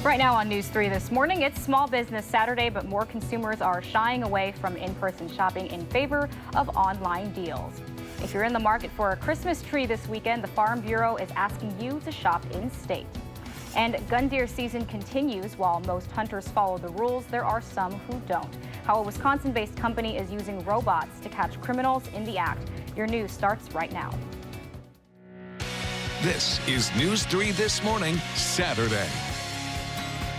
Right now on News 3 this morning, it's Small Business Saturday, but more consumers are shying away from in-person shopping in favor of online deals. If you're in the market for a Christmas tree this weekend, the Farm Bureau is asking you to shop in-state. And gun deer season continues. While most hunters follow the rules, there are some who don't. How a Wisconsin-based company is using robots to catch criminals in the act. Your news starts right now. This is News 3 This Morning, Saturday.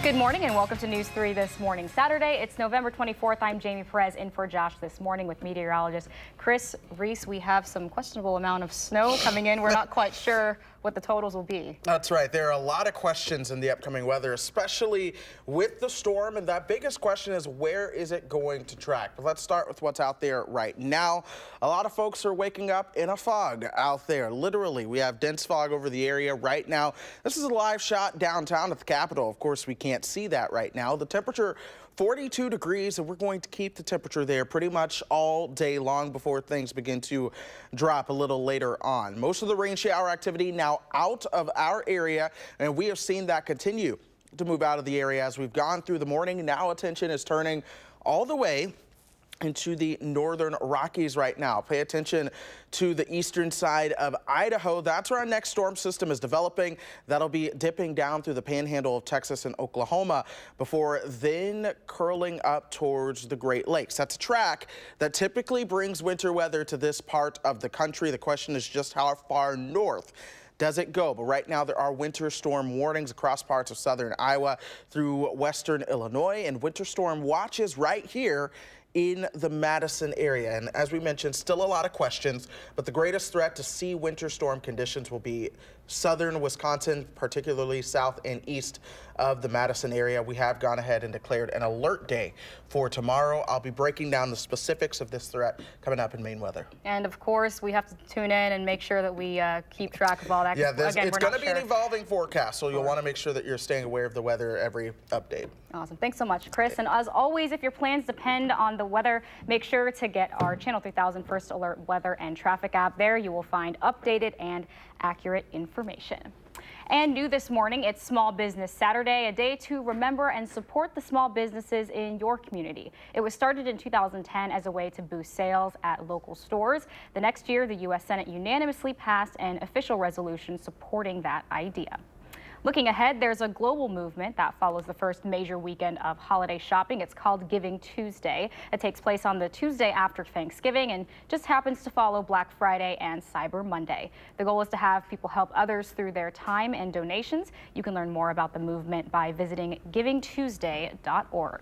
Good morning and welcome to News 3 This Morning, Saturday. It's November 24th. I'm Jamie Perez in for Josh this morning with meteorologist Chris Reese. We have some questionable amount of snow coming in. We're not quite sure what the totals will be. That's right. There are a lot of questions in the upcoming weather, especially with the storm. And that biggest question is, where is it going to track? But let's start with what's out there right now. A lot of folks are waking up in a fog out there. Literally, we have dense fog over the area right now. This is a live shot downtown at the Capitol. Of course, we can't see that right now. The temperature 42 degrees, and we're going to keep the temperature there pretty much all day long before things begin to drop a little later on. Most of the rain shower activity now out of our area, and we have seen that continue to move out of the area as we've gone through the morning. Now attention is turning all the way into the northern Rockies right now. Pay attention to the eastern side of Idaho. That's where our next storm system is developing. That'll be dipping down through the panhandle of Texas and Oklahoma before then curling up towards the Great Lakes. That's a track that typically brings winter weather to this part of the country. The question is just how far north does it go? But right now there are winter storm warnings across parts of southern Iowa through western Illinois, and winter storm watches right here in the Madison area. And as we mentioned, still a lot of questions, but the greatest threat to see winter storm conditions will be southern Wisconsin, particularly south and east of the Madison area. We have gone ahead and declared an alert day for tomorrow. I'll be breaking down the specifics of this threat coming up in Maine Weather. And of course, we have to tune in and make sure that we keep track of all that. Yeah, it's going to be an evolving forecast, so you'll want to make sure that you're staying aware of the weather every update. Awesome. Thanks so much, Chris. And as always, if your plans depend on the weather, make sure to get our Channel 3000 First Alert Weather and Traffic app. There you will find updated and accurate information. And new this morning, it's Small Business Saturday, a day to remember and support the small businesses in your community. It was started in 2010 as a way to boost sales at local stores. The next year, the U.S. Senate unanimously passed an official resolution supporting that idea. Looking ahead, there's a global movement that follows the first major weekend of holiday shopping. It's called Giving Tuesday. It takes place on the Tuesday after Thanksgiving and just happens to follow Black Friday and Cyber Monday. The goal is to have people help others through their time and donations. You can learn more about the movement by visiting givingtuesday.org.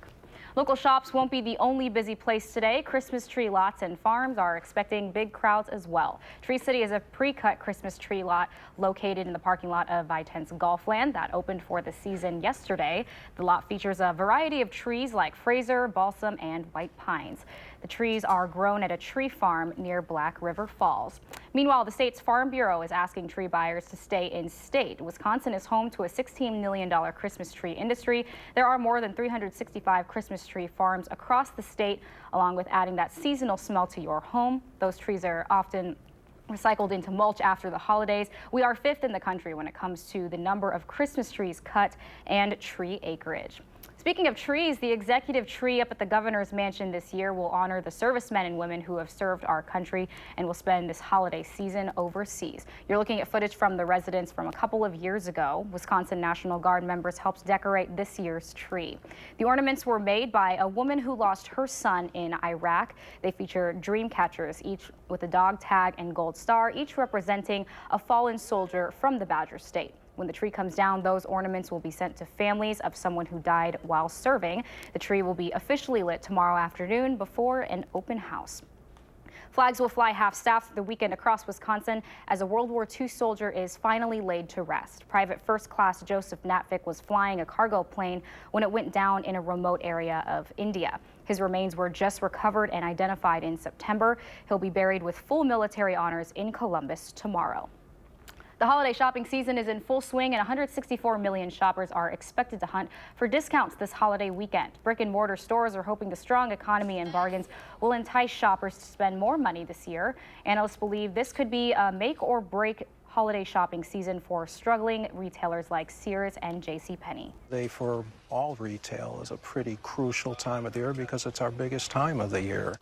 Local shops won't be the only busy place today. Christmas tree lots and farms are expecting big crowds as well. Tree City is a pre-cut Christmas tree lot located in the parking lot of Vitense Golfland that opened for the season yesterday. The lot features a variety of trees like Fraser, balsam, and white pines. The trees are grown at a tree farm near Black River Falls. Meanwhile, the state's Farm Bureau is asking tree buyers to stay in state. Wisconsin is home to a $16 million Christmas tree industry. There are more than 365 Christmas tree farms across the state, along with adding that seasonal smell to your home. Those trees are often recycled into mulch after the holidays. We are fifth in the country when it comes to the number of Christmas trees cut and tree acreage. Speaking of trees, the executive tree up at the governor's mansion this year will honor the servicemen and women who have served our country and will spend this holiday season overseas. You're looking at footage from the residence from a couple of years ago. Wisconsin National Guard members helped decorate this year's tree. The ornaments were made by a woman who lost her son in Iraq. They feature dream catchers, each with a dog tag and gold star, each representing a fallen soldier from the Badger State. When the tree comes down, those ornaments will be sent to families of someone who died while serving. The tree will be officially lit tomorrow afternoon before an open house. Flags will fly half-staff through the weekend across Wisconsin as a World War II soldier is finally laid to rest. Private First Class Joseph Natvick was flying a cargo plane when it went down in a remote area of India. His remains were just recovered and identified in September. He'll be buried with full military honors in Columbus tomorrow. The holiday shopping season is in full swing, and 164 million shoppers are expected to hunt for discounts this holiday weekend. Brick and mortar stores are hoping the strong economy and bargains will entice shoppers to spend more money this year. Analysts believe this could be a make or break holiday shopping season for struggling retailers like Sears and JCPenney. For all retail, is a pretty crucial time of the year because it's our biggest time of the year.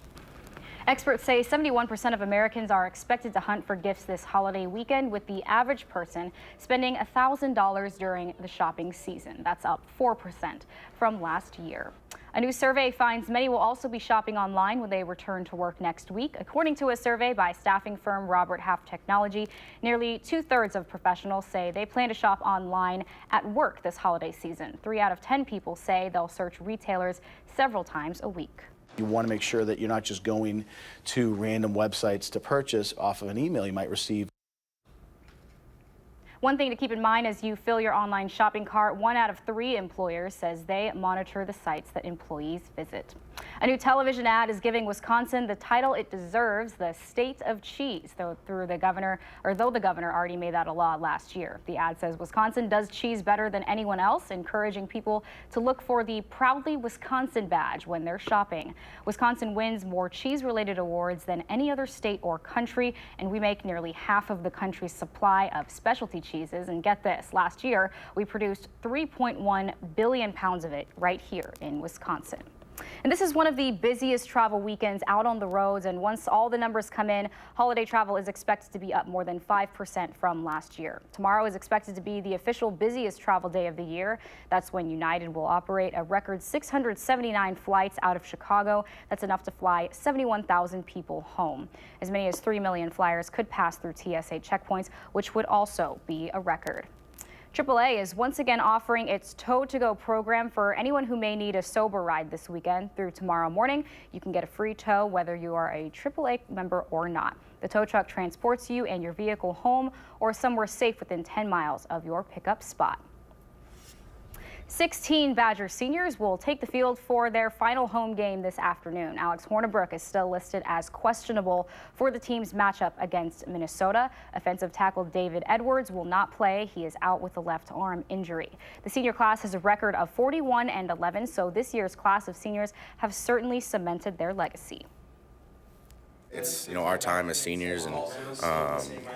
Experts say 71% of Americans are expected to hunt for gifts this holiday weekend, with the average person spending $1,000 during the shopping season. That's up 4% from last year. A new survey finds many will also be shopping online when they return to work next week. According to a survey by staffing firm Robert Half Technology, nearly 2/3 of professionals say they plan to shop online at work this holiday season. 3 out of 10 people say they'll search retailers several times a week. You want to make sure that you're not just going to random websites to purchase off of an email you might receive. One thing to keep in mind as you fill your online shopping cart, 1 out of 3 employers says they monitor the sites that employees visit. A new television ad is giving Wisconsin the title it deserves, the state of cheese, though the governor already made that a law last year. The ad says Wisconsin does cheese better than anyone else, encouraging people to look for the Proudly Wisconsin badge when they're shopping. Wisconsin wins more cheese-related awards than any other state or country, and we make nearly half of the country's supply of specialty cheeses. And get this, last year we produced 3.1 billion pounds of it right here in Wisconsin. And this is one of the busiest travel weekends out on the roads, and once all the numbers come in, holiday travel is expected to be up more than 5% from last year. Tomorrow is expected to be the official busiest travel day of the year. That's when United will operate a record 679 flights out of Chicago. That's enough to fly 71,000 people home. As many as 3 million flyers could pass through TSA checkpoints, which would also be a record. AAA is once again offering its Tow to Go program for anyone who may need a sober ride this weekend. Through tomorrow morning, you can get a free tow whether you are a AAA member or not. The tow truck transports you and your vehicle home or somewhere safe within 10 miles of your pickup spot. 16 Badger seniors will take the field for their final home game this afternoon. Alex Hornibrook is still listed as questionable for the team's matchup against Minnesota. Offensive tackle David Edwards will not play. He is out with a left arm injury. The senior class has a record of 41-11, so this year's class of seniors have certainly cemented their legacy. It's our time as seniors, and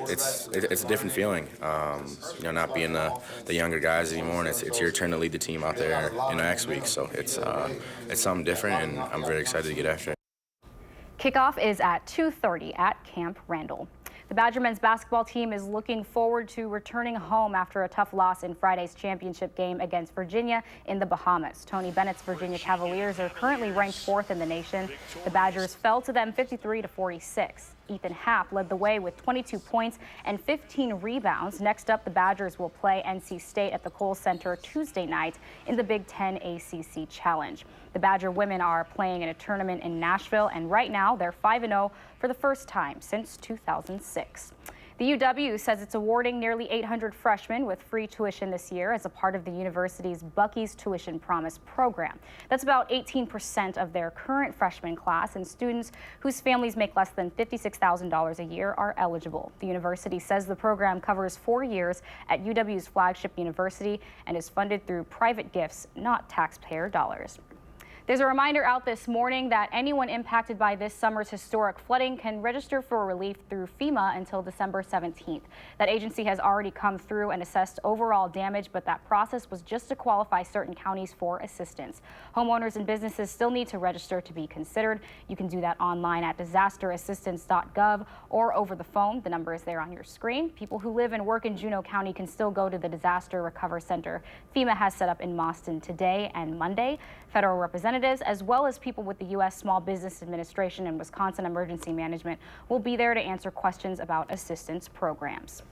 it's a different feeling. Not being the younger guys anymore, and it's your turn to lead the team out there next week. So it's something different, and I'm very excited to get after it. Kickoff is at 2:30 at Camp Randall. The Badger men's basketball team is looking forward to returning home after a tough loss in Friday's championship game against Virginia in the Bahamas. Tony Bennett's Virginia Cavaliers are currently ranked 4th in the nation. The Badgers fell to them 53-46. Ethan Happ led the way with 22 points and 15 rebounds. Next up, the Badgers will play NC State at the Kohl Center Tuesday night in the Big Ten ACC Challenge. The Badger women are playing in a tournament in Nashville, and right now they're 5-0 for the first time since 2006. The UW says it's awarding nearly 800 freshmen with free tuition this year as a part of the university's Bucky's Tuition Promise program. That's about 18% of their current freshman class, and students whose families make less than $56,000 a year are eligible. The university says the program covers 4 years at UW's flagship university and is funded through private gifts, not taxpayer dollars. There's a reminder out this morning that anyone impacted by this summer's historic flooding can register for relief through FEMA until December 17th. That agency has already come through and assessed overall damage, but that process was just to qualify certain counties for assistance. Homeowners and businesses still need to register to be considered. You can do that online at disasterassistance.gov or over the phone. The number is there on your screen. People who live and work in Juneau County can still go to the Disaster Recovery Center FEMA has set up in Mauston today and Monday. Federal representatives, as well as people with the U.S. Small Business Administration and Wisconsin Emergency Management, will be there to answer questions about assistance programs.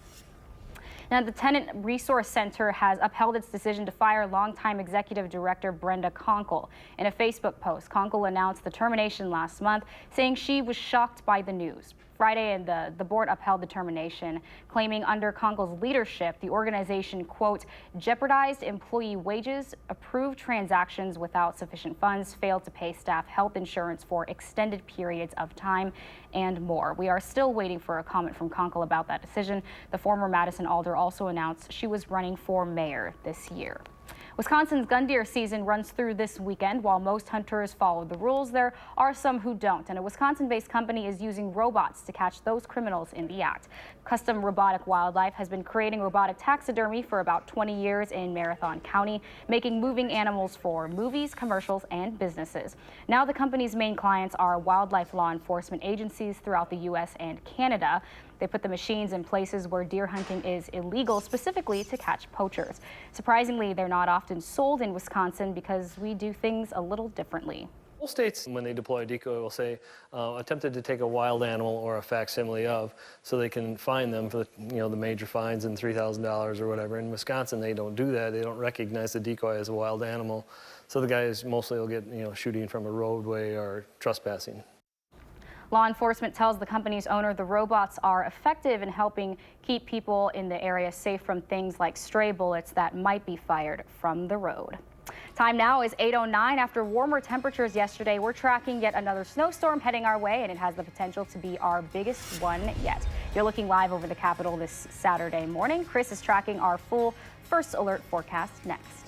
Now, the Tenant Resource Center has upheld its decision to fire longtime executive director Brenda Conkle. In a Facebook post, Conkle announced the termination last month, saying she was shocked by the news. Friday, and the board upheld the termination, claiming under Conkle's leadership, the organization, quote, jeopardized employee wages, approved transactions without sufficient funds, failed to pay staff health insurance for extended periods of time, and more. We are still waiting for a comment from Conkle about that decision. The former Madison alder also announced she was running for mayor this year. Wisconsin's gun deer season runs through this weekend. While most hunters follow the rules, there are some who don't, and a Wisconsin-based company is using robots to catch those criminals in the act. Custom Robotic Wildlife has been creating robotic taxidermy for about 20 years in Marathon County, making moving animals for movies, commercials, and businesses. Now the company's main clients are wildlife law enforcement agencies throughout the U.S. and Canada. They put the machines in places where deer hunting is illegal, specifically to catch poachers. Surprisingly, they're not often sold in Wisconsin because we do things a little differently. All states, when they deploy a decoy, will say attempted to take a wild animal or a facsimile of, so they can fine them for the major fines and $3,000 or whatever. In Wisconsin, they don't do that. They don't recognize the decoy as a wild animal, so the guys mostly will get shooting from a roadway or trespassing. Law enforcement tells the company's owner the robots are effective in helping keep people in the area safe from things like stray bullets that might be fired from the road. Time now is 8:09. After warmer temperatures yesterday, we're tracking yet another snowstorm heading our way, and it has the potential to be our biggest one yet. You're looking live over the Capitol this Saturday morning. Chris is tracking our full first alert forecast next.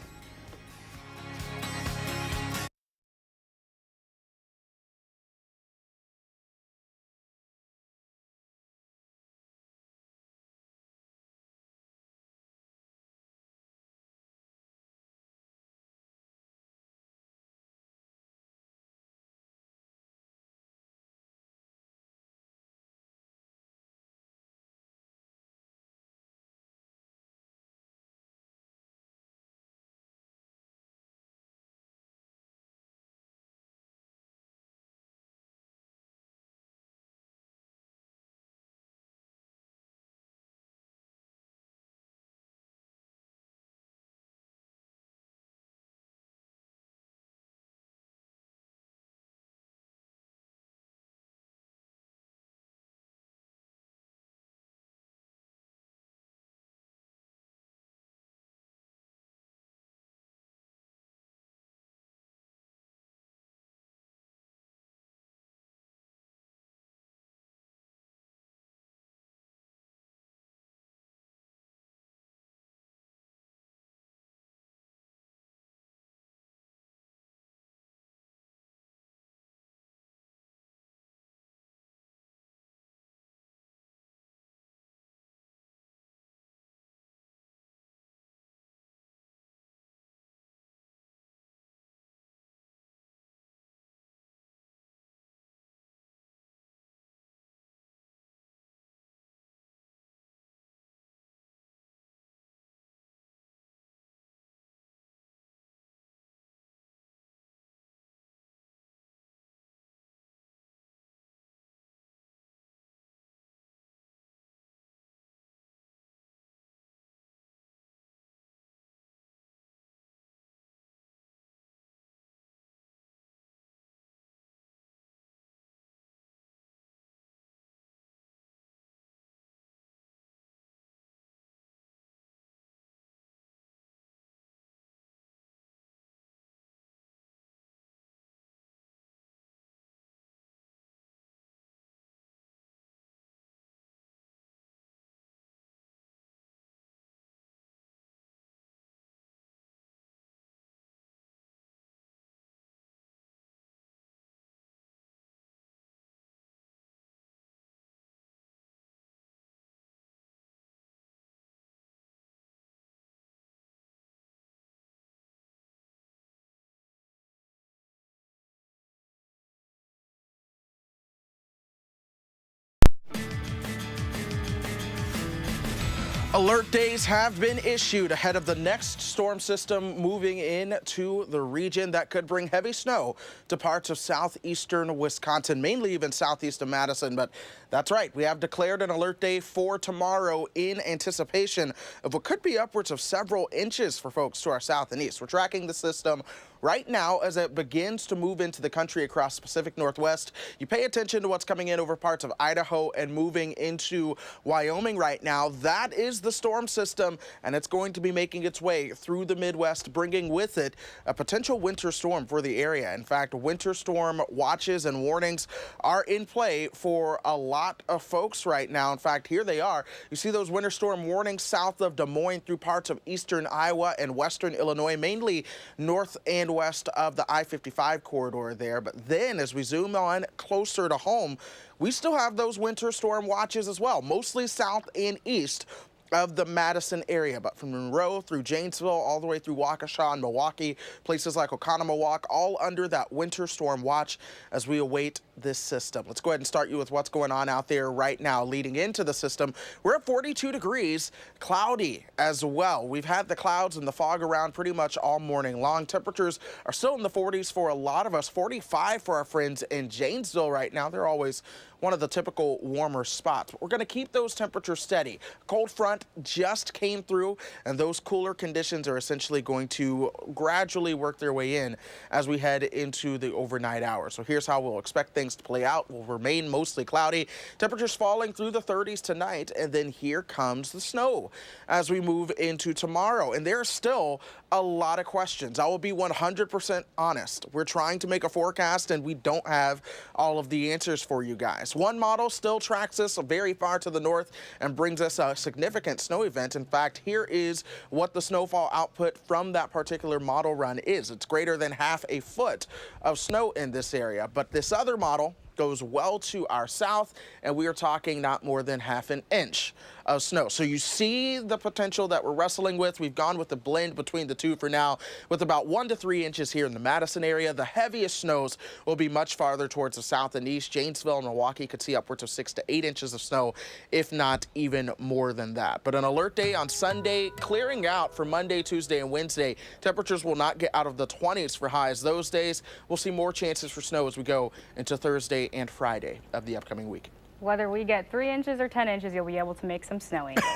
Alert days have been issued ahead of the next storm system moving into the region that could bring heavy snow to parts of southeastern Wisconsin, mainly even southeast of Madison. But that's right, we have declared an alert day for tomorrow in anticipation of what could be upwards of several inches for folks to our south and east. We're tracking the system right now, as it begins to move into the country across the Pacific Northwest, you pay attention to what's coming in over parts of Idaho and moving into Wyoming right now. That is the storm system, and it's going to be making its way through the Midwest, bringing with it a potential winter storm for the area. In fact, winter storm watches and warnings are in play for a lot of folks right now. In fact, here they are. You see those winter storm warnings south of Des Moines through parts of eastern Iowa and western Illinois, mainly north and west of the I-55 corridor there. But then as we zoom on closer to home, we still have those winter storm watches as well, mostly south and east of the Madison area, but from Monroe through Janesville all the way through Waukesha and Milwaukee, places like Oconomowoc, all under that winter storm watch as we await this system. Let's go ahead and start you with what's going on out there right now leading into the system. We're at 42 degrees, cloudy as well. We've had the clouds and the fog around pretty much all morning long. Temperatures are still in the 40s for a lot of us, 45 for our friends in Janesville right now. They're always one of the typical warmer spots. But we're going to keep those temperatures steady. Cold front just came through, and those cooler conditions are essentially going to gradually work their way in as we head into the overnight hours. So here's how we'll expect things to play out. Will remain mostly cloudy. Temperatures falling through the 30s tonight, and then here comes the snow as we move into tomorrow. And there are still a lot of questions. I will be 100% honest. We're trying to make a forecast, and we don't have all of the answers for you guys. One model still tracks us very far to the north and brings us a significant snow event. In fact, here is what the snowfall output from that particular model run is. It's greater than half a foot of snow in this area. But this other model goes well to our south, and we are talking not more than half an inch of snow. So you see the potential that we're wrestling with. We've gone with the blend between the two for now, with about 1 to 3 inches here in the Madison area. The heaviest snows will be much farther towards the south and east. Janesville and Milwaukee could see upwards of 6 to 8 inches of snow, if not even more than that. But an alert day on Sunday, clearing out for Monday, Tuesday, and Wednesday. Temperatures will not get out of the 20s for highs those days. We'll see more chances for snow as we go into Thursday and Friday of the upcoming week. Whether we get 3 inches or 10 inches, you'll be able to make some snow angels.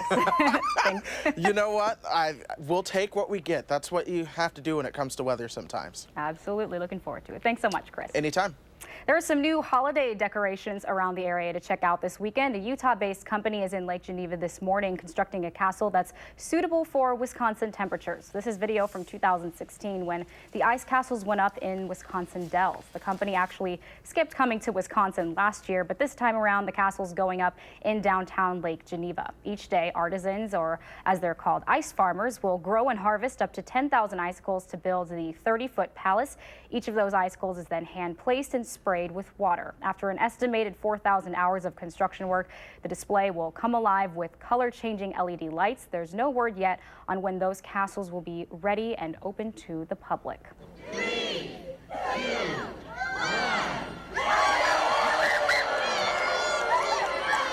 Thanks. You know what? We'll take what we get. That's what you have to do when it comes to weather sometimes. Absolutely. Looking forward to it. Thanks so much, Chris. Anytime. There are some new holiday decorations around the area to check out this weekend. A Utah-based company is in Lake Geneva this morning constructing a castle that's suitable for Wisconsin temperatures. This is video from 2016 when the ice castles went up in Wisconsin Dells. The company actually skipped coming to Wisconsin last year, but this time around the castle's going up in downtown Lake Geneva. Each day, artisans, or as they're called, ice farmers, will grow and harvest up to 10,000 icicles to build the 30-foot palace. Each of those icicles is then hand-placed and sprayed with water. After an estimated 4,000 hours of construction work, the display will come alive with color-changing LED lights. There's no word yet on when those castles will be ready and open to the public. 3, 2, 1.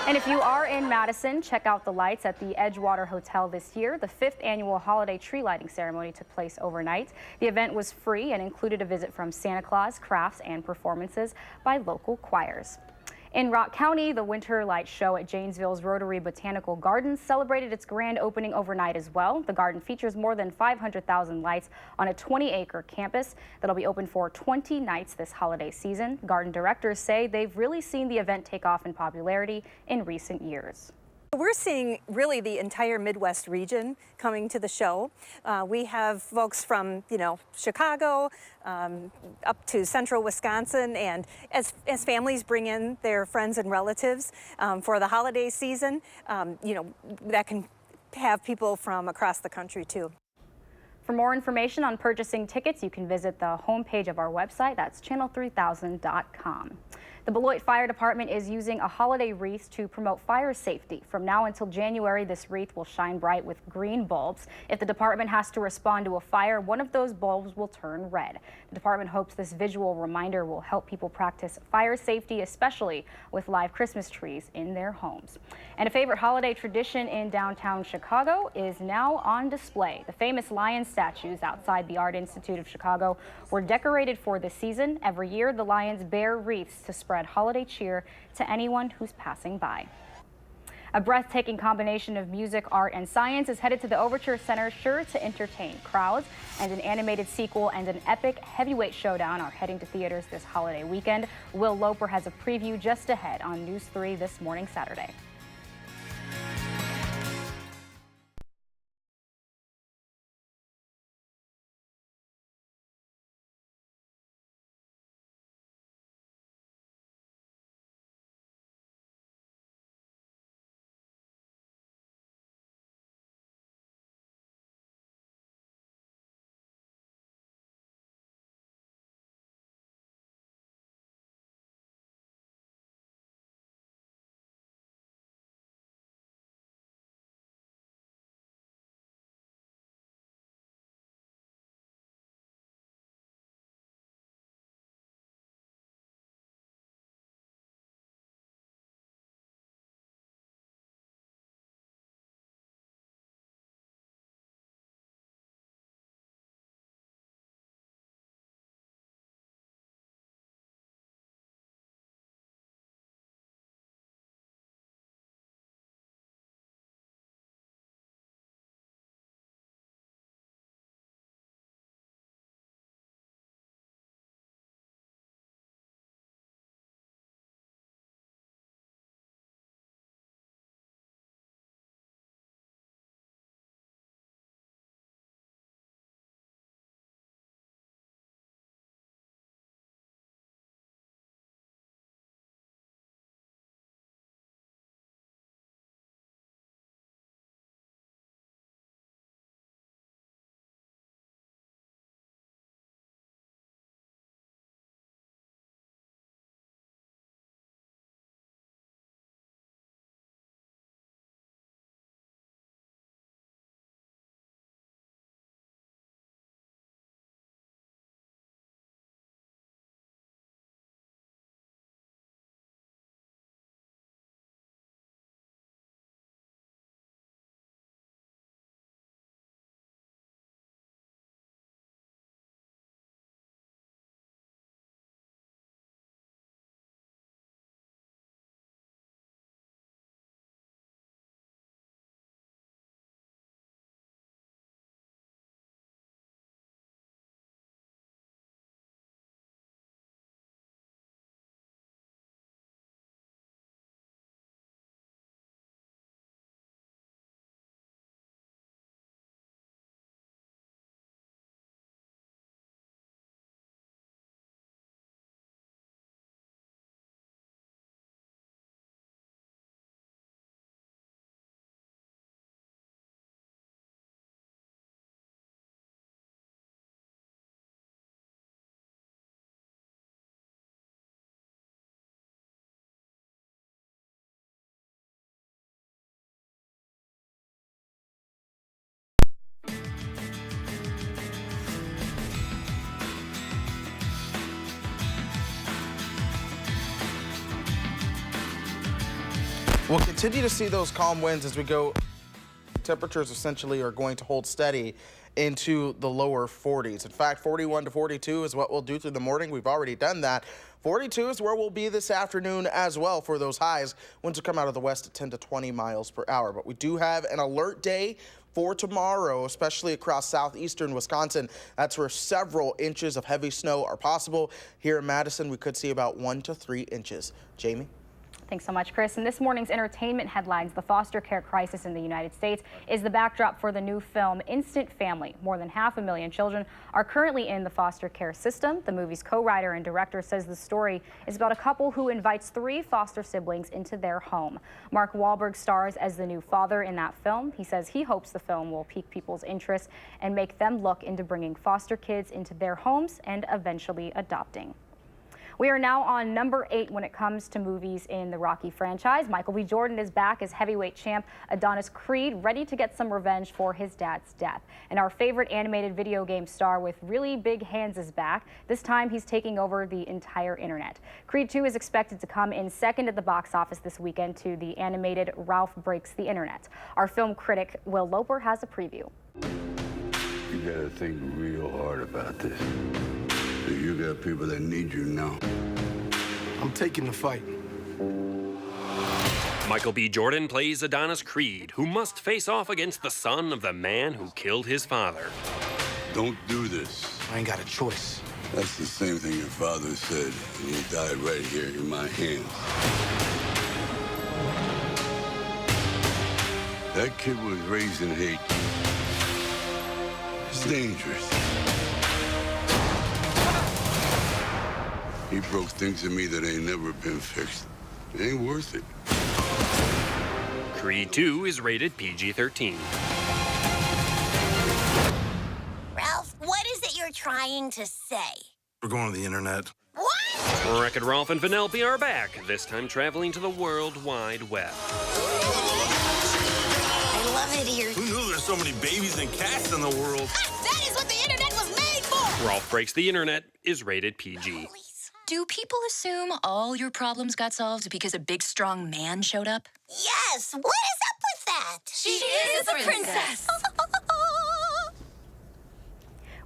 And if you are in Madison, check out the lights at the Edgewater Hotel this year. The 5th annual holiday tree lighting ceremony took place overnight. The event was free and included a visit from Santa Claus, crafts, and performances by local choirs. In Rock County, the Winter Light Show at Janesville's Rotary Botanical Gardens celebrated its grand opening overnight as well. The garden features more than 500,000 lights on a 20-acre campus that'll be open for 20 nights this holiday season. Garden directors say they've really seen the event take off in popularity in recent years. We're seeing really the entire Midwest region coming to the show. We have folks from, Chicago up to central Wisconsin, and as families bring in their friends and relatives for the holiday season, that can have people from across the country too. For more information on purchasing tickets, you can visit the homepage of our website. That's channel3000.com. The Beloit Fire Department is using a holiday wreath to promote fire safety. From now until January, this wreath will shine bright with green bulbs. If the department has to respond to a fire, one of those bulbs will turn red. The department hopes this visual reminder will help people practice fire safety, especially with live Christmas trees in their homes. And a favorite holiday tradition in downtown Chicago is now on display. The famous lion statues outside the Art Institute of Chicago were decorated for this season. Every year, the lions bear wreaths to spread holiday cheer to anyone who's passing by. A breathtaking combination of music, art, and science is headed to the Overture Center, sure to entertain crowds. And an animated sequel and an epic heavyweight showdown are heading to theaters this holiday weekend. Will Loper has a preview just ahead on News 3 This Morning Saturday. We'll continue to see those calm winds as we go. Temperatures essentially are going to hold steady into the lower 40s. In fact, 41 to 42 is what we'll do through the morning. We've already done that. 42 is where we'll be this afternoon as well for those highs. Winds will come out of the west at 10 to 20 miles per hour. But we do have an alert day for tomorrow, especially across southeastern Wisconsin. That's where several inches of heavy snow are possible. Here in Madison, we could see about 1 to 3 inches. Jamie? Thanks so much, Chris. In this morning's entertainment headlines, the foster care crisis in the United States is the backdrop for the new film Instant Family. More than 500,000 children are currently in the foster care system. The movie's co-writer and director says the story is about a couple who invites 3 foster siblings into their home. Mark Wahlberg stars as the new father in that film. He says he hopes the film will pique people's interest and make them look into bringing foster kids into their homes and eventually adopting. We are now on number 8 when it comes to movies in the Rocky franchise. Michael B. Jordan is back as heavyweight champ Adonis Creed, ready to get some revenge for his dad's death. And our favorite animated video game star with really big hands is back. This time he's taking over the entire internet. Creed 2 is expected to come in second at the box office this weekend to the animated Ralph Breaks the Internet. Our film critic Will Loper has a preview. You gotta think real hard about this. You got people that need you now. I'm taking the fight. Michael B. Jordan plays Adonis Creed, who must face off against the son of the man who killed his father. Don't do this. I ain't got a choice. That's the same thing your father said, and he died right here in my hands. That kid was raised in hate. It's dangerous. He broke things in me that ain't never been fixed. It ain't worth it. Creed 2 is rated PG-13. Ralph, what is it you're trying to say? We're going to the internet. What? Wreck-It Ralph and Penelope are back, this time traveling to the World Wide Web. I love it here. Who knew there's so many babies and cats in the world? That is what the internet was made for! Ralph Breaks the Internet is rated PG. Do people assume all your problems got solved because a big, strong man showed up? Yes! What is up with that? She is a princess!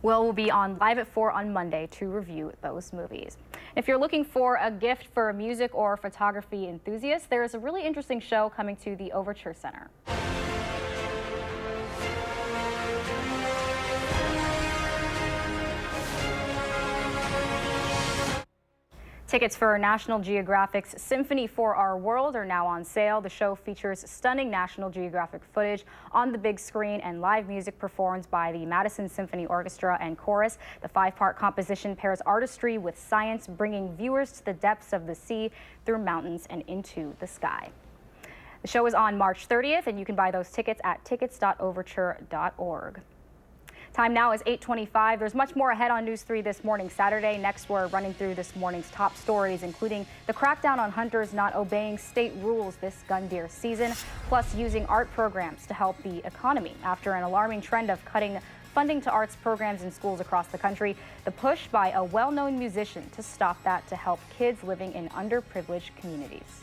We'll be on live at 4 on Monday to review those movies. If you're looking for a gift for music or photography enthusiasts, there is a really interesting show coming to the Overture Center. Tickets for National Geographic's Symphony for Our World are now on sale. The show features stunning National Geographic footage on the big screen and live music performed by the Madison Symphony Orchestra and Chorus. The 5-part composition pairs artistry with science, bringing viewers to the depths of the sea, through mountains, and into the sky. The show is on March 30th, and you can buy those tickets at tickets.overture.org. Time now is 8:25. There's much more ahead on News 3 this morning, Saturday. Next, we're running through this morning's top stories, including the crackdown on hunters not obeying state rules this gun deer season, plus using art programs to help the economy. After an alarming trend of cutting funding to arts programs in schools across the country, the push by a well-known musician to stop that to help kids living in underprivileged communities.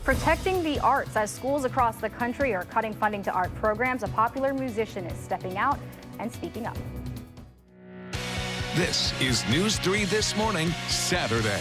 Protecting the arts. As schools across the country are cutting funding to art programs, a popular musician is stepping out and speaking up. This is News 3 This Morning, Saturday.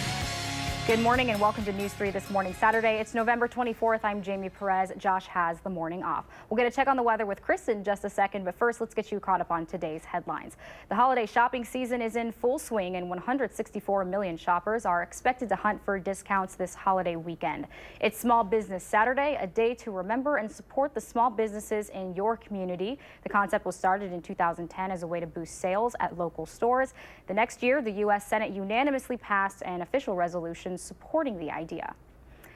Good morning and welcome to News 3 This Morning, Saturday. It's November 24th. I'm Jamie Perez. Josh has the morning off. We'll get a check on the weather with Chris in just a second, but first let's get you caught up on today's headlines. The holiday shopping season is in full swing and 164 million shoppers are expected to hunt for discounts this holiday weekend. It's Small Business Saturday, a day to remember and support the small businesses in your community. The concept was started in 2010 as a way to boost sales at local stores. The next year, the U.S. Senate unanimously passed an official resolution supporting the idea.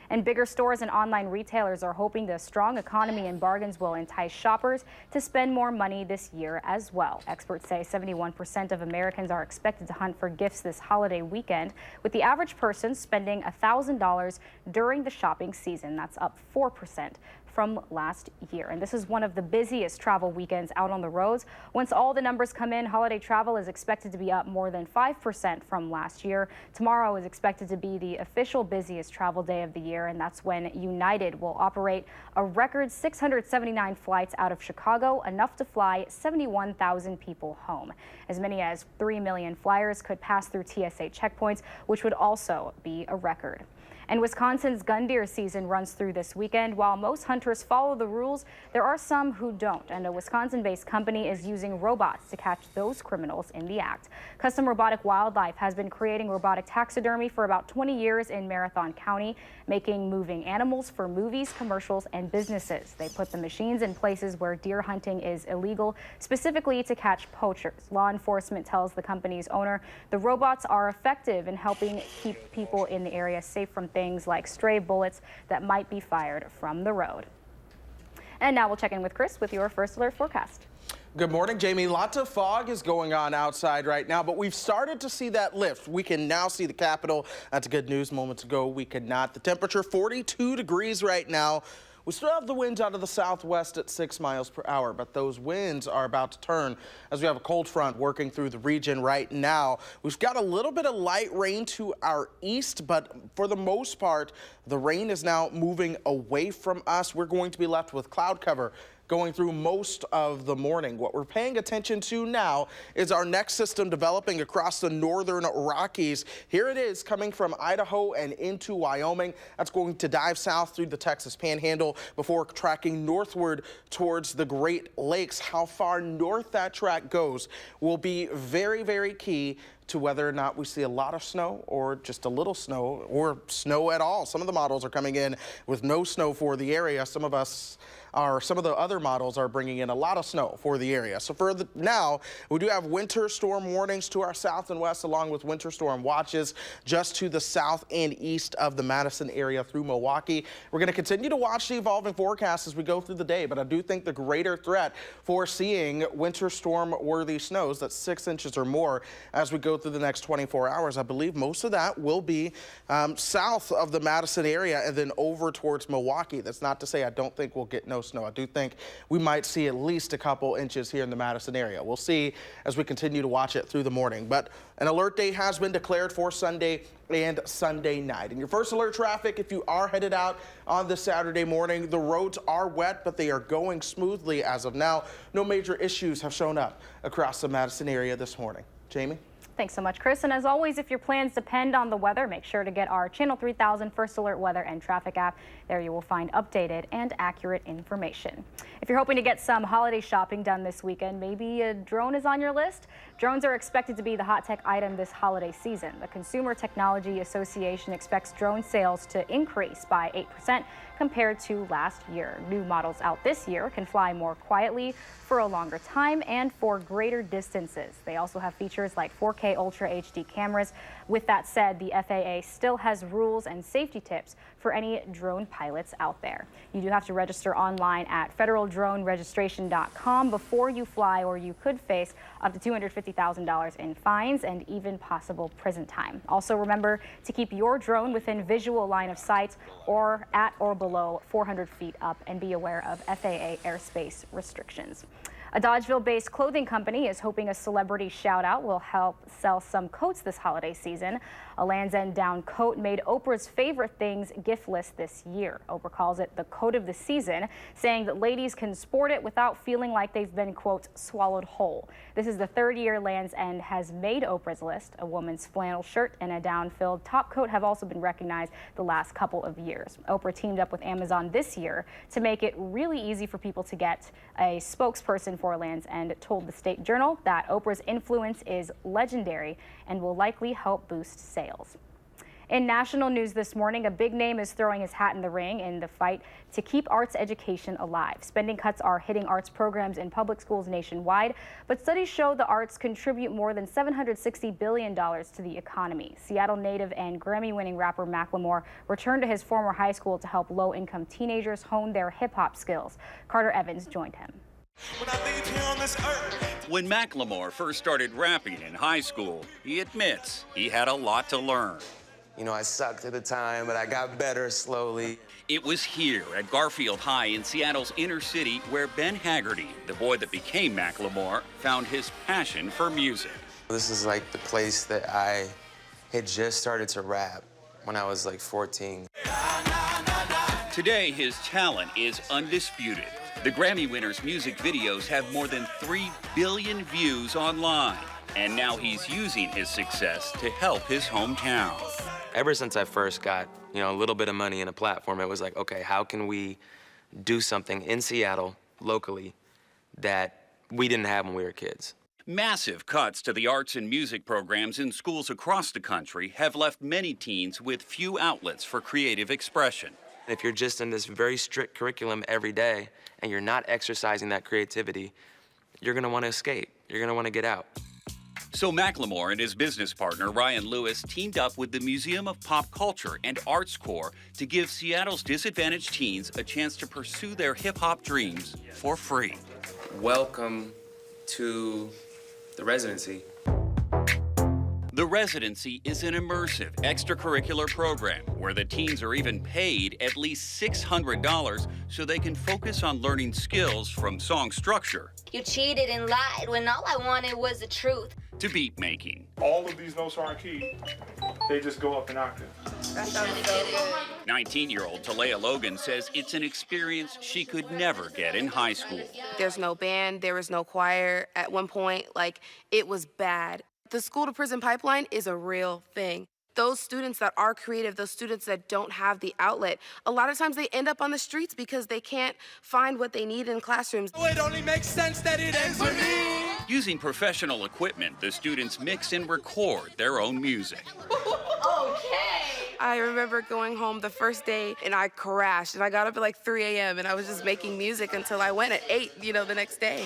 And bigger stores and online retailers are hoping the strong economy and bargains will entice shoppers to spend more money this year as well. Experts say 71% of Americans are expected to hunt for gifts this holiday weekend, with the average person spending $1,000 during the shopping season. That's up 4% from last year. And this is one of the busiest travel weekends out on the roads. Once all the numbers come in, holiday travel is expected to be up more than 5% from last year. Tomorrow is expected to be the official busiest travel day of the year, and that's when United will operate a record 679 flights out of Chicago, enough to fly 71,000 people home. As many as 3 million flyers could pass through TSA checkpoints, which would also be a record. And Wisconsin's gun deer season runs through this weekend. While most hunters follow the rules, there are some who don't, and a Wisconsin-based company is using robots to catch those criminals in the act. Custom Robotic Wildlife has been creating robotic taxidermy for about 20 years in Marathon County, making moving animals for movies, commercials, and businesses. They put the machines in places where deer hunting is illegal, specifically to catch poachers. Law enforcement tells the company's owner the robots are effective in helping keep people in the area safe from things like stray bullets that might be fired from the road. And now we'll check in with Chris with your first alert forecast. Good morning, Jamie. Lots of fog is going on outside right now, but we've started to see that lift. We can now see the Capitol. That's good news. Moments ago, we could not. The temperature 42 degrees right now. We still have the winds out of the southwest at 6 miles per hour, but those winds are about to turn as we have a cold front working through the region right now. We've got a little bit of light rain to our east, but for the most part, the rain is now moving away from us. We're going to be left with cloud cover going through most of the morning. What we're paying attention to now is our next system developing across the northern Rockies. Here it is coming from Idaho and into Wyoming. That's going to dive south through the Texas Panhandle before tracking northward towards the Great Lakes. How far north that track goes will be very, very key to whether or not we see a lot of snow or just a little snow or snow at all. Some of the models are coming in with no snow for the area. Some of the other models are bringing in a lot of snow for the area. So for now, we do have winter storm warnings to our south and west, along with winter storm watches just to the south and east of the Madison area through Milwaukee. We're going to continue to watch the evolving forecast as we go through the day, but I do think the greater threat for seeing winter storm worthy snows, that's 6 inches or more as we go through the next 24 hours. I believe most of that will be south of the Madison area and then over towards Milwaukee. That's not to say I don't think we'll get no snow. I do think we might see at least a couple inches here in the Madison area. We'll see as we continue to watch it through the morning. But an alert day has been declared for Sunday and Sunday night. And your first alert traffic, if you are headed out on this Saturday morning, the roads are wet, but they are going smoothly as of now. No major issues have shown up across the Madison area this morning. Jamie? Thanks so much, Chris. And as always, if your plans depend on the weather, make sure to get our Channel 3000 First Alert Weather and Traffic app. There you will find updated and accurate information. If you're hoping to get some holiday shopping done this weekend, maybe a drone is on your list. Drones are expected to be the hot tech item this holiday season. The Consumer Technology Association expects drone sales to increase by 8% compared to last year. New models out this year can fly more quietly for a longer time and for greater distances. They also have features like 4K Ultra HD cameras. With that said, the FAA still has rules and safety tips for any drone pilots out there. You do have to register online at federaldroneregistration.com before you fly, or you could face up to $250,000 in fines and even possible prison time. Also remember to keep your drone within visual line of sight or at or below 400 feet up, and be aware of FAA airspace restrictions. A Dodgeville-based clothing company is hoping a celebrity shout-out will help sell some coats this holiday season. A Land's End down coat made Oprah's favorite things gift list this year. Oprah calls it the coat of the season, saying that ladies can sport it without feeling like they've been, quote, swallowed whole. This is the third year Land's End has made Oprah's list. A woman's flannel shirt and a down-filled top coat have also been recognized the last couple of years. Oprah teamed up with Amazon this year to make it really easy for people to get. A spokesperson for Land's End told the State Journal that Oprah's influence is legendary and will likely help boost sales. In national news this morning, a big name is throwing his hat in the ring in the fight to keep arts education alive. Spending cuts are hitting arts programs in public schools nationwide, but studies show the arts contribute more than $760 billion to the economy. Seattle native and Grammy-winning rapper Macklemore returned to his former high school to help low-income teenagers hone their hip-hop skills. Carter Evans joined him. When Macklemore first started rapping in high school, he admits he had a lot to learn. You know, I sucked at the time, but I got better slowly. It was here at Garfield High in Seattle's inner city where Ben Haggerty, the boy that became Macklemore, found his passion for music. This is like the place that I had just started to rap when I was like 14. Today, his talent is undisputed. The Grammy winner's music videos have more than 3 billion views online. And now he's using his success to help his hometown. Ever since I first got, a little bit of money and a platform, it was like, okay, how can we do something in Seattle, locally, that we didn't have when we were kids? Massive cuts to the arts and music programs in schools across the country have left many teens with few outlets for creative expression. If you're just in this very strict curriculum every day and you're not exercising that creativity, you're gonna wanna escape. You're gonna wanna get out. So Macklemore and his business partner, Ryan Lewis, teamed up with the Museum of Pop Culture and Arts Corps to give Seattle's disadvantaged teens a chance to pursue their hip-hop dreams for free. Welcome to the residency. The residency is an immersive extracurricular program where the teens are even paid at least $600 so they can focus on learning skills from song structure. You cheated and lied when all I wanted was the truth. To beat making. All of these notes aren't keyed. They just go up an octave. 19-year-old Talea Logan says it's an experience she could never get in high school. There's no band, there was no choir. At one point, it was bad. The school-to-prison pipeline is a real thing. Those students that are creative, those students that don't have the outlet, a lot of times they end up on the streets because they can't find what they need in classrooms. Oh, it only makes sense that it ends for me. Using professional equipment, the students mix and record their own music. Okay. I remember going home the first day and I crashed and I got up at like 3 a.m. and I was just making music until I went at 8, the next day.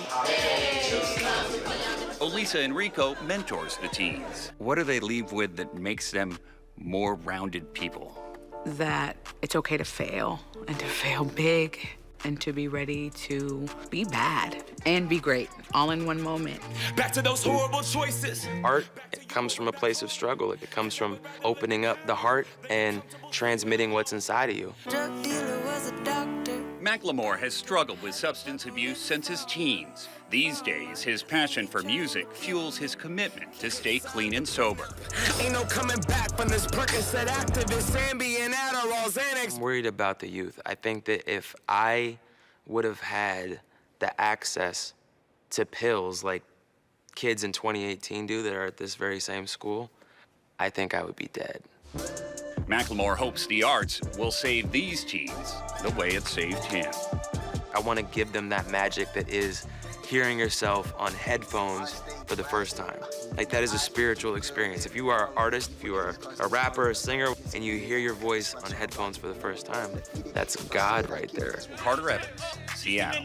Olisa Enrico mentors the teens. What do they leave with that makes them more rounded people? That it's okay to fail and to fail big and to be ready to be bad and be great all in one moment. Back to those horrible choices. Art, it comes from a place of struggle. It comes from opening up the heart and transmitting what's inside of you. Drug dealer was a doctor. Macklemore has struggled with substance abuse since his teens. These days, his passion for music fuels his commitment to stay clean and sober. Ain't no coming back from this Percocet activist, Ambien, Adderall, Xanax. I'm worried about the youth. I think that if I would have had the access to pills like kids in 2018 do that are at this very same school, I think I would be dead. Macklemore hopes the arts will save these teens the way it saved him. I want to give them that magic that is hearing yourself on headphones for the first time. That is a spiritual experience. If you are an artist, if you are a rapper, a singer, and you hear your voice on headphones for the first time, that's God right there. Carter Evans, Seattle.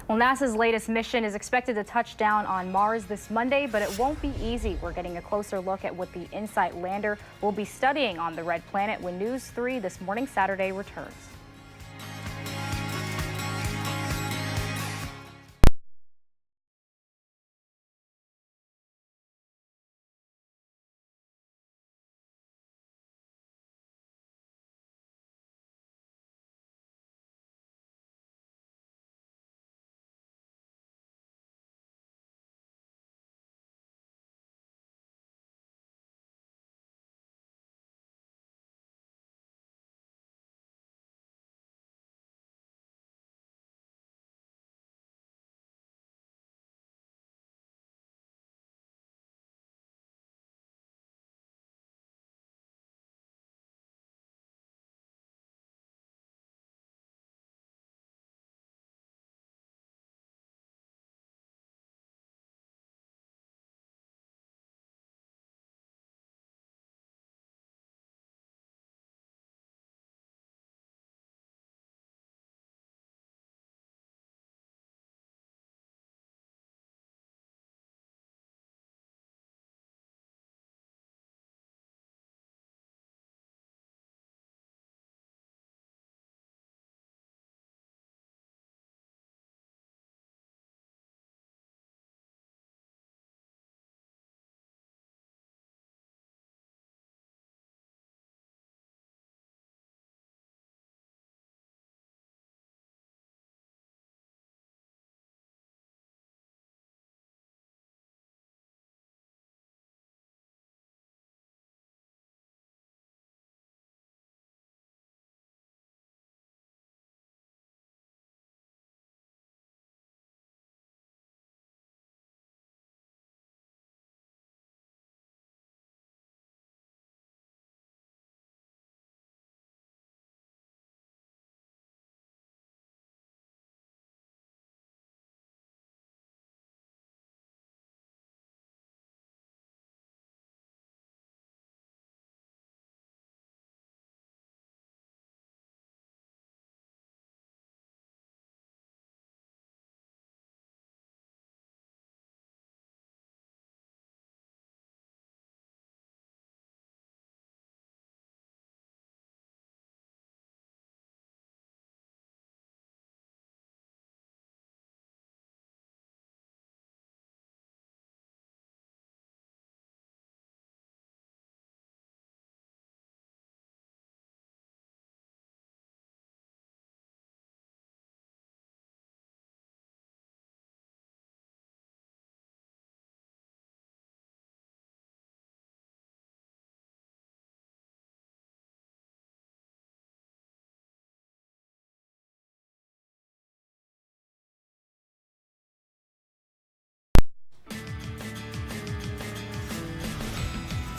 Well, NASA's latest mission is expected to touch down on Mars this Monday, but it won't be easy. We're getting a closer look at what the InSight lander will be studying on the red planet when News 3 this morning Saturday returns.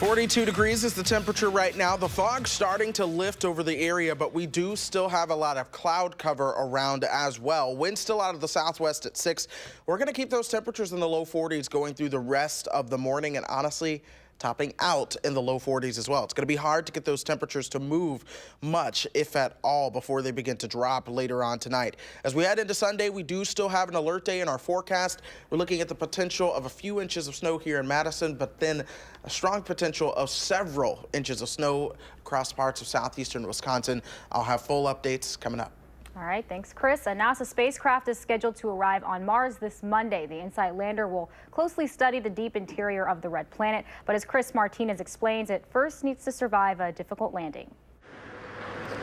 42 degrees is the temperature right now. The fog's starting to lift over the area, but we do still have a lot of cloud cover around as well. Wind still out of the southwest at 6. We're going to keep those temperatures in the low 40s going through the rest of the morning, and honestly, topping out in the low 40s as well. It's going to be hard to get those temperatures to move much, if at all, before they begin to drop later on tonight. As we head into Sunday, we do still have an alert day in our forecast. We're looking at the potential of a few inches of snow here in Madison, but then a strong potential of several inches of snow across parts of southeastern Wisconsin. I'll have full updates coming up. All right, thanks, Chris. A NASA spacecraft is scheduled to arrive on Mars this Monday. The InSight lander will closely study the deep interior of the red planet, but as Chris Martinez explains, it first needs to survive a difficult landing.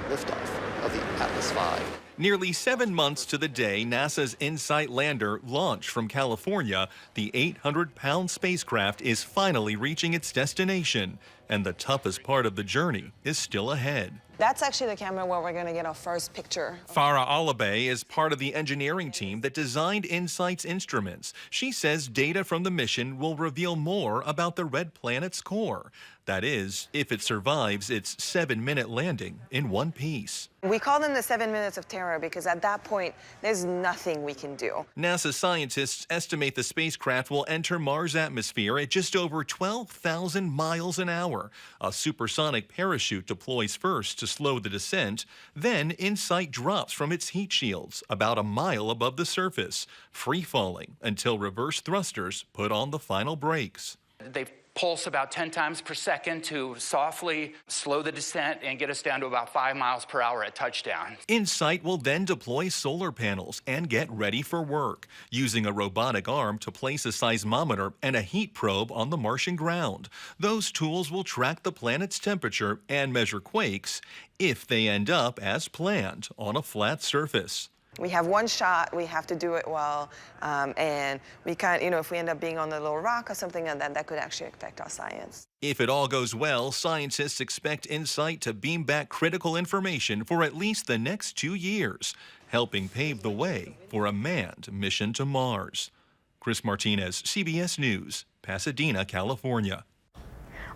Liftoff of the Atlas V. Nearly 7 months to the day NASA's InSight lander launched from California, the 800-pound spacecraft is finally reaching its destination, and the toughest part of the journey is still ahead. That's actually the camera where we're going to get our first picture. Farah Alabay is part of the engineering team that designed InSight's instruments. She says data from the mission will reveal more about the red planet's core. That is, if it survives its 7-minute landing in one piece. We call them the 7 minutes of terror because at that point, there's nothing we can do. NASA scientists estimate the spacecraft will enter Mars' atmosphere at just over 12,000 miles an hour. A supersonic parachute deploys first to slow the descent. Then InSight drops from its heat shields about a mile above the surface, free-falling until reverse thrusters put on the final brakes. They pulse about 10 times per second to softly slow the descent and get us down to about 5 miles per hour at touchdown. InSight will then deploy solar panels and get ready for work, using a robotic arm to place a seismometer and a heat probe on the Martian ground. Those tools will track the planet's temperature and measure quakes if they end up as planned on a flat surface. We have one shot, we have to do it well, and we can't, if we end up being on the little rock or something like that, that could actually affect our science. If it all goes well, scientists expect InSight to beam back critical information for at least the next 2 years, helping pave the way for a manned mission to Mars. Chris Martinez, CBS News, Pasadena, California.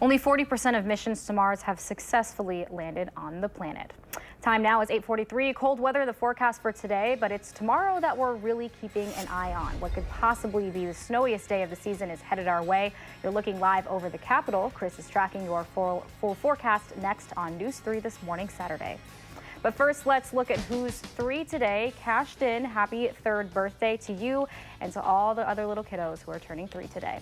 Only 40% of missions to Mars have successfully landed on the planet. Time now is 8:43. Cold weather, the forecast for today, but it's tomorrow that we're really keeping an eye on. What could possibly be the snowiest day of the season is headed our way. You're looking live over the Capitol. Chris is tracking your full forecast next on News 3 this morning, Saturday. But first, let's look at who's 3 today. Cashed in, happy 3rd birthday to you and to all the other little kiddos who are turning 3 today.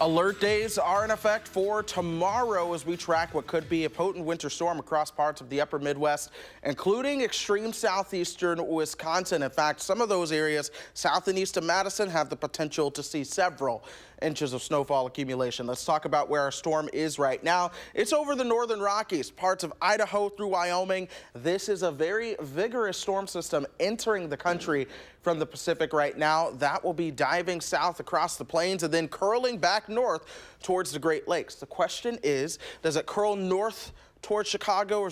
Alert days are in effect for tomorrow as we track what could be a potent winter storm across parts of the upper Midwest, including extreme southeastern Wisconsin. In fact, some of those areas south and east of Madison have the potential to see several inches of snowfall accumulation. Let's talk about where our storm is right now. It's over the northern Rockies, parts of Idaho through Wyoming. This is a very vigorous storm system entering the country from the Pacific right now. That will be diving south across the plains and then curling back north towards the Great Lakes. The question is, does it curl north towards Chicago,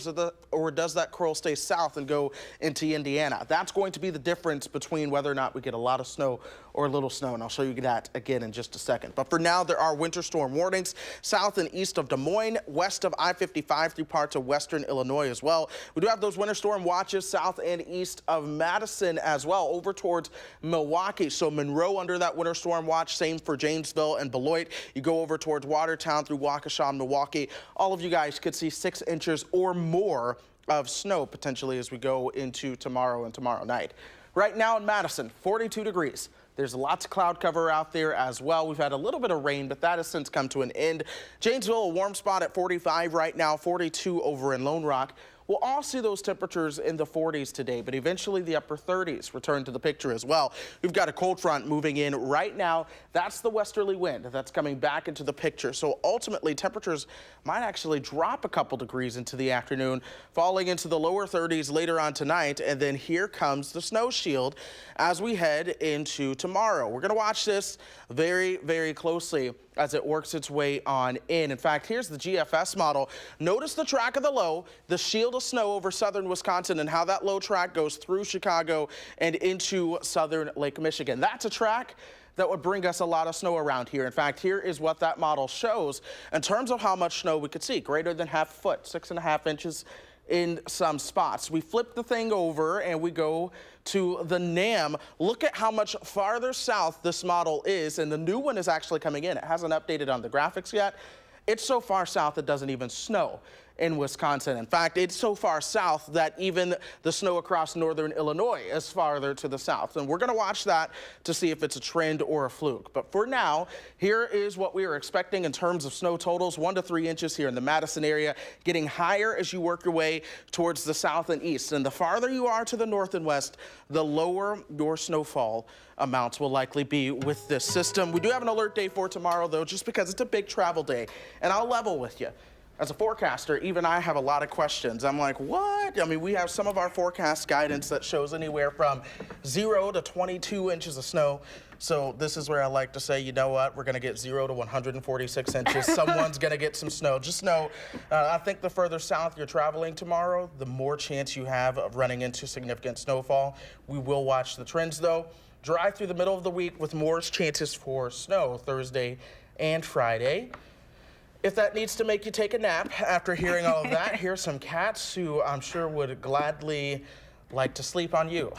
or does that curl stay south and go into Indiana? That's going to be the difference between whether or not we get a lot of snow or little snow, and I'll show you that again in just a second. But for now, there are winter storm warnings south and east of Des Moines, west of I-55 through parts of western Illinois as well. We do have those winter storm watches south and east of Madison as well, over towards Milwaukee. So Monroe under that winter storm watch, same for Janesville and Beloit. You go over towards Watertown through Waukesha and Milwaukee. All of you guys could see 6 inches or more of snow potentially as we go into tomorrow and tomorrow night. Right now in Madison, 42 degrees. There's lots of cloud cover out there as well. We've had a little bit of rain, but that has since come to an end. Janesville, a warm spot at 45 right now, 42 over in Lone Rock. We'll all see those temperatures in the 40s today, but eventually the upper 30s return to the picture as well. We've got a cold front moving in right now. That's the westerly wind that's coming back into the picture. So ultimately, temperatures might actually drop a couple degrees into the afternoon, falling into the lower 30s later on tonight. And then here comes the snow shield as we head into tomorrow. We're going to watch this very, very closely as it works its way on in. In fact, here's the GFS model. Notice the track of the low, the shield of snow over southern Wisconsin, and how that low track goes through Chicago and into southern Lake Michigan. That's a track that would bring us a lot of snow around here. In fact, here is what that model shows in terms of how much snow we could see. Greater than half a foot, 6.5 inches in some spots. We flip the thing over and we go to the NAM. Look at how much farther south this model is, and the new one is actually coming in. It hasn't updated on the graphics yet. It's so far south it doesn't even snow in Wisconsin. In fact, it's so far south that even the snow across northern Illinois is farther to the south. And we're going to watch that to see if it's a trend or a fluke. But for now, here is what we are expecting in terms of snow totals. 1 to 3 inches here in the Madison area, getting higher as you work your way towards the south and east. And the farther you are to the north and west, the lower your snowfall amounts will likely be with this system. We do have an alert day for tomorrow, though, just because it's a big travel day. And I'll level with you. As a forecaster, even I have a lot of questions. I'm like, what? I mean, we have some of our forecast guidance that shows anywhere from 0 to 22 inches of snow. So this is where I like to say, you know what? We're going to get 0 to 146 inches. Someone's going to get some snow. Just know, I think the further south you're traveling tomorrow, the more chance you have of running into significant snowfall. We will watch the trends, though. Dry through the middle of the week with more chances for snow Thursday and Friday. If that needs to make you take a nap after hearing all of that, here's some cats who I'm sure would gladly like to sleep on you,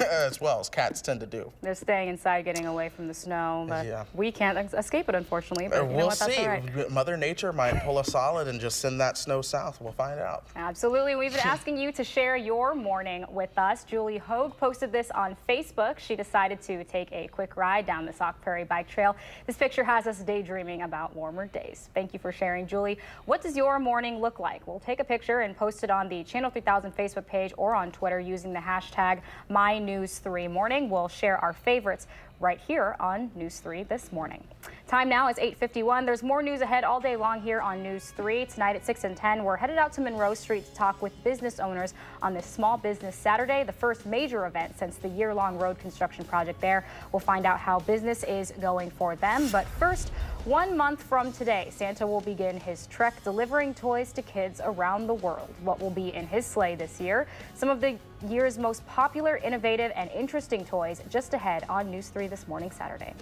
as well as cats tend to do. They're staying inside, getting away from the snow, but we can't escape it, unfortunately. But you know we'll what? That's see. all right. Mother Nature might pull a solid and just send that snow south. We'll find out. Absolutely. We've been asking you to share your morning with us. Julie Hogue posted this on Facebook. She decided to take a quick ride down the Sauk Prairie Bike Trail. This picture has us daydreaming about warmer days. Thank you for sharing, Julie. What does your morning look like? We'll take a picture and post it on the Channel 3000 Facebook page or on Twitter using the hashtag MyNews3Morning. We'll share our favorites right here on News 3 this morning. Time now is 8:51. There's more news ahead all day long here on News 3. Tonight at 6 and 10, we're headed out to Monroe Street to talk with business owners on this Small Business Saturday, the first major event since the year-long road construction project there. We'll find out how business is going for them. But first, 1 month from today, Santa will begin his trek delivering toys to kids around the world. What will be in his sleigh this year? Some of the year's most popular, innovative, and interesting toys just ahead on News 3 this morning, Saturday.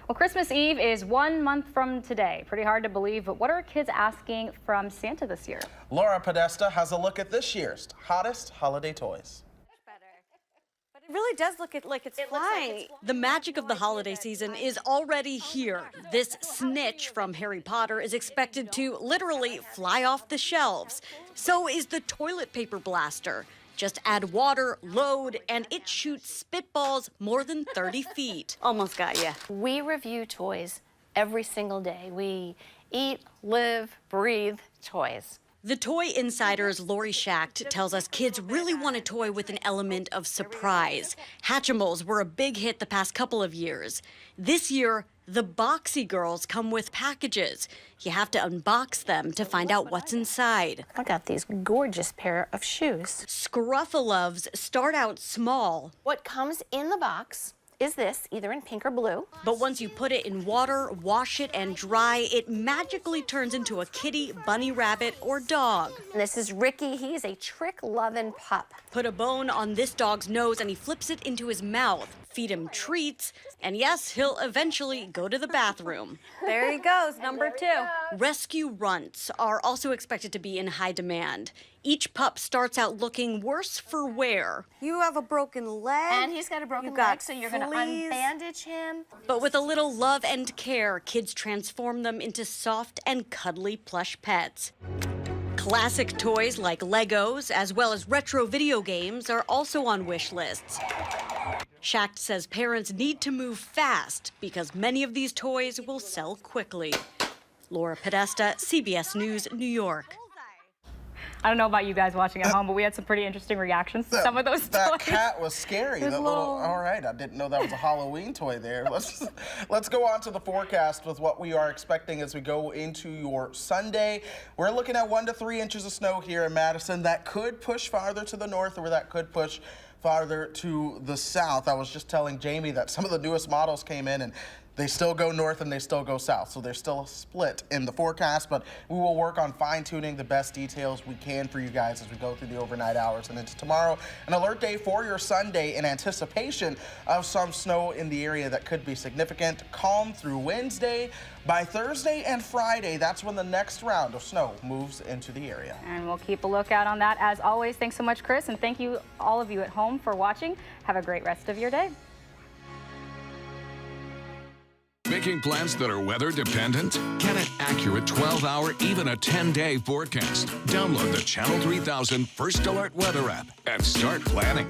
Well, Christmas Eve is 1 month from today. Pretty hard to believe, but what are kids asking from Santa this year? Laura Podesta has a look at this year's hottest holiday toys. It really does look like it's flying. The magic of the holiday season is already here. This snitch from Harry Potter is expected to literally fly off the shelves. So is the toilet paper blaster. Just add water, load, and it shoots spitballs more than 30 feet. Almost got ya. We review toys every single day. We eat, live, breathe toys. The Toy Insider's Lori Schacht tells us kids really want a toy with an element of surprise. Hatchimals were a big hit the past couple of years. This year, the Boxy Girls come with packages. You have to unbox them to find out what's inside. I got these gorgeous pair of shoes. Scruffaloves start out small. What comes in the box is this, either in pink or blue. But once you put it in water, wash it, and dry, it magically turns into a kitty, bunny rabbit, or dog. And this is Ricky. He's a trick-loving pup. Put a bone on this dog's nose and he flips it into his mouth. Feed him treats, and yes, he'll eventually go to the bathroom. There he goes, number 2. Rescue runts are also expected to be in high demand. Each pup starts out looking worse for wear. You have a broken leg. And he's got a broken leg, so you're going to unbandage him. But with a little love and care, kids transform them into soft and cuddly plush pets. Classic toys like Legos, as well as retro video games, are also on wish lists. Schacht says parents need to move fast because many of these toys will sell quickly. Laura Podesta, CBS News, New York. I don't know about you guys watching at home, but we had some pretty interesting reactions to some of those toys. That cat was scary. It was That little, all right, I didn't know that was a Halloween toy there. Let's go on to the forecast with what we are expecting as we go into your Sunday. We're looking at 1 to 3 inches of snow here in Madison. That could push farther to the north, or that could push farther to the south. I was just telling Jamie that some of the newest models came in and they still go north and they still go south. So there's still a split in the forecast, but we will work on fine-tuning the best details we can for you guys as we go through the overnight hours and into tomorrow. An alert day for your Sunday in anticipation of some snow in the area that could be significant. Calm through Wednesday. By Thursday and Friday, that's when the next round of snow moves into the area. And we'll keep a lookout on that. As always, thanks so much, Chris, and thank you all of you at home for watching. Have a great rest of your day. Making plans that are weather dependent? Get an accurate 12-hour, even a 10-day forecast. Download the Channel 3000 First Alert Weather app and start planning.